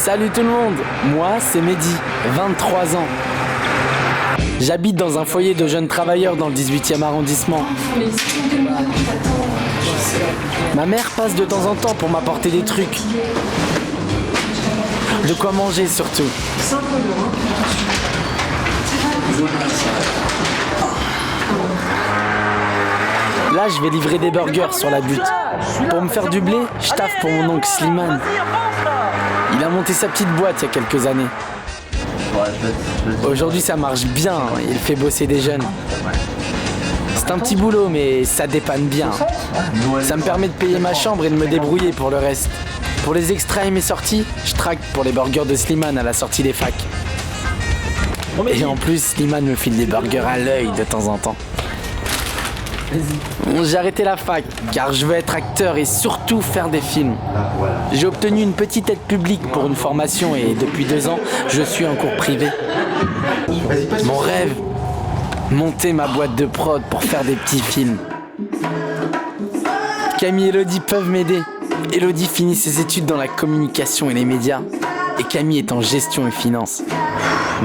Salut tout le monde, moi c'est Mehdi, 23 ans. J'habite dans un foyer de jeunes travailleurs dans le 18e arrondissement. Ma mère passe de temps en temps pour m'apporter des trucs. De quoi manger surtout. Là, je vais livrer des burgers sur la butte. Pour me faire du blé, je taffe pour mon oncle Slimane. Il a monté sa petite boîte il y a quelques années. Aujourd'hui, ça marche bien. Il fait bosser des jeunes. C'est un petit boulot, mais ça dépanne bien. Ça me permet de payer ma chambre et de me débrouiller pour le reste. Pour les extraits et mes sorties, je tracte pour les burgers de Slimane à la sortie des facs. Et en plus, Slimane me file des burgers à l'œil de temps en temps. J'ai arrêté la fac car je veux être acteur et surtout faire des films. J'ai obtenu une petite aide publique pour une formation et depuis 2 ans, je suis en cours privé. Mon rêve, monter ma boîte de prod pour faire des petits films. Camille et Elodie peuvent m'aider. Elodie finit ses études dans la communication et les médias. Et Camille est en gestion et finance.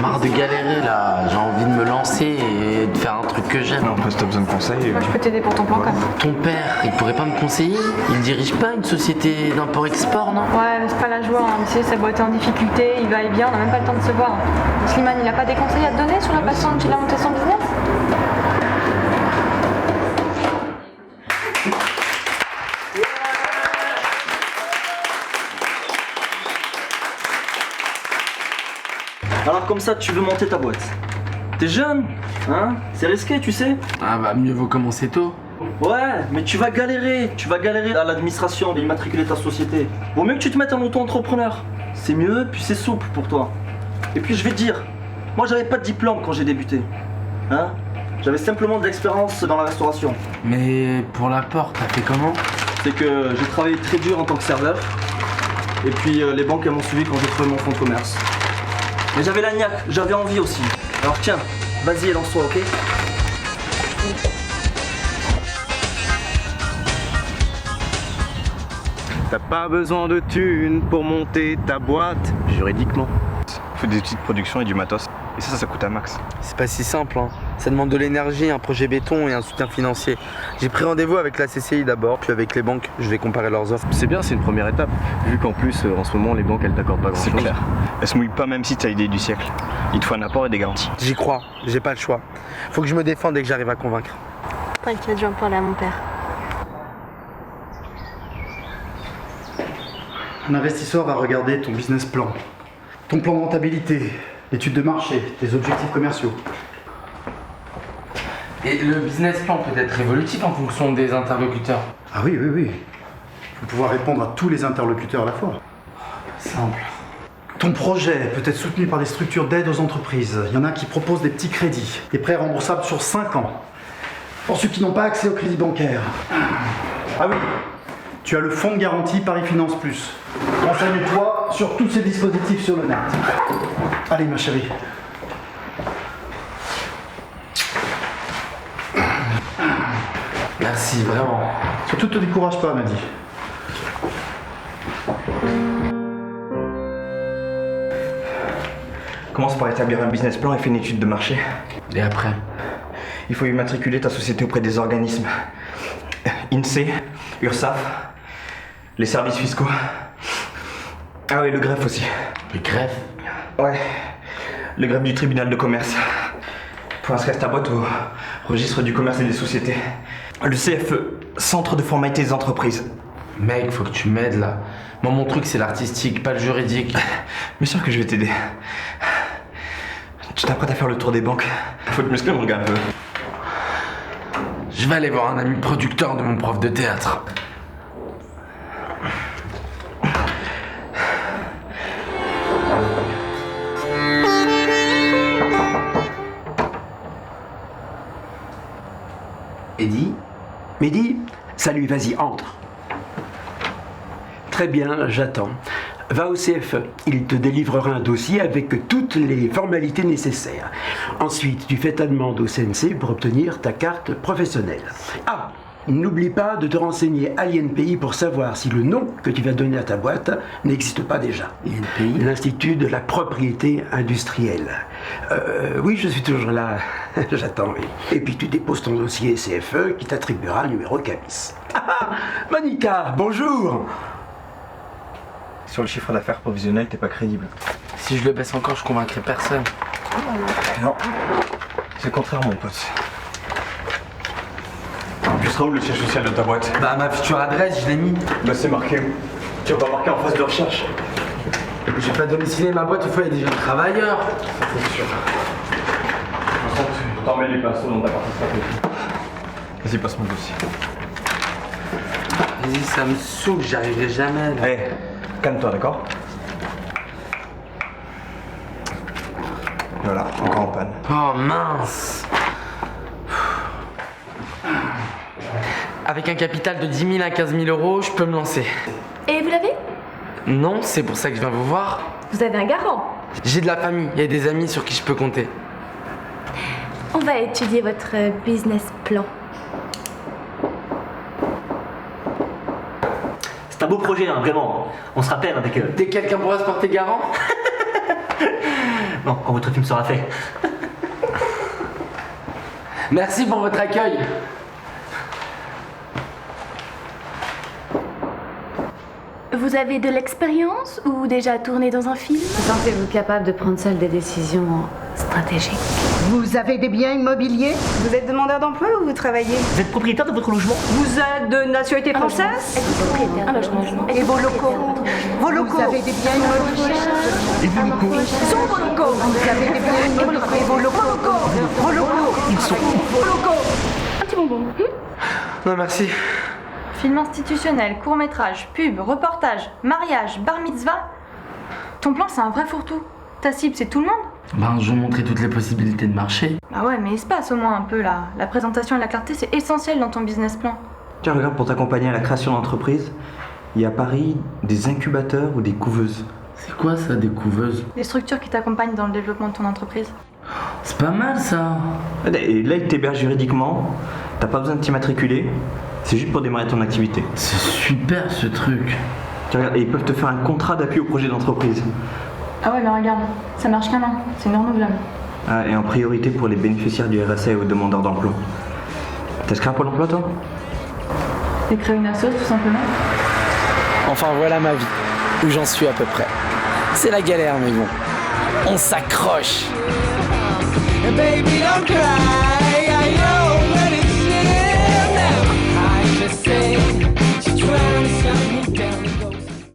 Marre de galérer là, j'ai envie de me lancer et de faire un truc que j'aime. En plus t'as besoin de conseils. Moi je peux t'aider pour ton plan quand même. Ton père, il pourrait pas me conseiller? Il dirige pas une société d'import-export, non? Ouais, mais c'est pas la joie, hein. Tu sais, sa boîte est en difficulté, il va et vient, on a même pas le temps de se voir. Slimane, il a pas des conseils à te donner sur la façon dont il a monté son business? Alors comme ça, tu veux monter ta boîte. T'es jeune, hein? C'est risqué, tu sais. Ah bah mieux vaut commencer tôt. Ouais, mais tu vas galérer à l'administration d'immatriculer ta société. Vaut mieux que tu te mettes en auto-entrepreneur. C'est mieux, puis c'est souple pour toi. Et puis je vais te dire, moi j'avais pas de diplôme quand j'ai débuté. Hein? J'avais simplement de l'expérience dans la restauration. Mais pour l'apport, t'as fait comment? C'est que j'ai travaillé très dur en tant que serveur. Et puis les banques elles m'ont suivi quand j'ai trouvé mon fonds de commerce. Mais j'avais la niaque, j'avais envie aussi. Alors tiens, vas-y et lance-toi, ok? T'as pas besoin de thunes pour monter ta boîte, juridiquement. Faut des outils de production et du matos. Et ça coûte un max. C'est pas si simple, hein. Ça demande de l'énergie, un projet béton et un soutien financier. J'ai pris rendez-vous avec la CCI d'abord, puis avec les banques. Je vais comparer leurs offres. C'est bien, c'est une première étape. Vu qu'en plus, en ce moment, les banques, elles t'accordent pas grand-chose. C'est clair. Elles se mouillent pas même si t'as l'idée du siècle. Il te faut un apport et des garanties. J'y crois, j'ai pas le choix. Faut que je me défende dès que j'arrive à convaincre. T'inquiète, j'en parle à mon père. Un investisseur va regarder ton business plan, ton plan de rentabilité, l'étude de marché, tes objectifs commerciaux. Et le business plan peut être évolutif en fonction des interlocuteurs. Ah oui. Il faut pouvoir répondre à tous les interlocuteurs à la fois. Simple. Ton projet peut être soutenu par des structures d'aide aux entreprises. Il y en a qui proposent des petits crédits, des prêts remboursables sur 5 ans. Pour ceux qui n'ont pas accès au crédit bancaire. Ah oui, tu as le fonds de garantie Paris Finance Plus. Renseigne-toi sur tous ces dispositifs sur le net. Allez ma chérie. Merci, vraiment. Surtout te décourage pas, Mehdi. Commence par établir un business plan et fais une étude de marché. Et après? Il faut immatriculer ta société auprès des organismes. INSEE, URSSAF, les services fiscaux. Ah oui, le greffe aussi. Les greffes? Ouais, le greffe du tribunal de commerce. Pour inscrire ta boîte au registre du commerce et des sociétés. Le CFE, Centre de formalité des entreprises. Mec, faut que tu m'aides là. Moi, mon truc, c'est l'artistique, pas le juridique. Bien sûr que je vais t'aider. Tu t'apprêtes à faire le tour des banques. Faut te muscler, mon gars, un peu. Je vais aller voir un ami producteur de mon prof de théâtre. Eddy? Mehdi? Salut, vas-y, entre. Très bien, j'attends. Va au CFE, il te délivrera un dossier avec toutes les formalités nécessaires. Ensuite, tu fais ta demande au CNC pour obtenir ta carte professionnelle. Ah, N'oublie pas de te renseigner à l'INPI pour savoir si le nom que tu vas donner à ta boîte n'existe pas déjà. INPI? L'Institut de la propriété industrielle. Oui, je suis toujours là. J'attends, oui. Et puis tu déposes ton dossier CFE qui t'attribuera un numéro de cabis. Ah, Monica, bonjour. Sur le chiffre d'affaires provisionnel, t'es pas crédible. Si je le baisse encore, je convaincrai personne. Non, c'est le contraire, mon pote. Tu seras où le siège social de ta boîte? Bah, ma future adresse, je l'ai mis. Bah, c'est marqué où? Tu vas pas marquer en phase de recherche? J'ai pas domicilié ma boîte au foyer des jeunes travailleurs. C'est sûr. Par contre, t'en mets les pinceaux dans ta partie stratégique. Vas-y, passe mon dossier. Vas-y, ça me saoule, j'y arriverai jamais. Là. Hé, calme-toi, d'accord? Voilà, encore en panne. Oh mince. Avec un capital de 10 000 à 15 000 euros, je peux me lancer. Et vous l'avez? Non, c'est pour ça que je viens vous voir. Vous avez un garant. J'ai de la famille et des amis sur qui je peux compter. On va étudier votre business plan. C'est un beau projet, hein, vraiment. On se rappelle avec... Dès que quelqu'un pourra se porter garant? Non, quand votre film sera fait. Merci pour votre accueil. Vous avez de l'expérience ou déjà tourné dans un film? Sentez-vous capable de prendre seul des décisions stratégiques? Vous avez des biens immobiliers? Vous êtes demandeur d'emploi ou vous travaillez? Vous êtes propriétaire de votre logement? Vous êtes de nationalité française? Êtes-vous propriétaire d'un logement? Et vos locaux? Vos locaux? Vous avez des biens immobiliers? Et vos locaux? Sont vos locaux? Vous avez des biens immobiliers? Et vos locaux? Vos locaux? Ils sont où? Vos locaux? Un petit bonbon. Non, merci. Film institutionnel, court-métrage, pub, reportage, mariage, bar mitzvah. Ton plan, c'est un vrai fourre-tout. Ta cible, c'est tout le monde? Ben, je vais vous montrer toutes les possibilités de marché. Bah ouais, mais espace au moins un peu là. La présentation et la clarté, c'est essentiel dans ton business plan. Tiens, regarde, pour t'accompagner à la création d'entreprise, il y a à Paris des incubateurs ou des couveuses. C'est quoi ça, des couveuses? Des structures qui t'accompagnent dans le développement de ton entreprise. C'est pas mal ça. Et là, ils t'hébergent juridiquement, t'as pas besoin de t'y matriculer, c'est juste pour démarrer ton activité. C'est super ce truc. Tiens, regarde, et ils peuvent te faire un contrat d'appui au projet d'entreprise. Ah ouais, mais regarde, ça marche qu'un an, c'est non renouvelable. Ah, et en priorité pour les bénéficiaires du RSA et aux demandeurs d'emploi. T'as inscrit à Pôle emploi, toi? Et créer une asso, tout simplement. Enfin voilà ma vie, où j'en suis à peu près. C'est la galère mais bon, on s'accroche. Baby, don't cry. I know when it's in now. I just say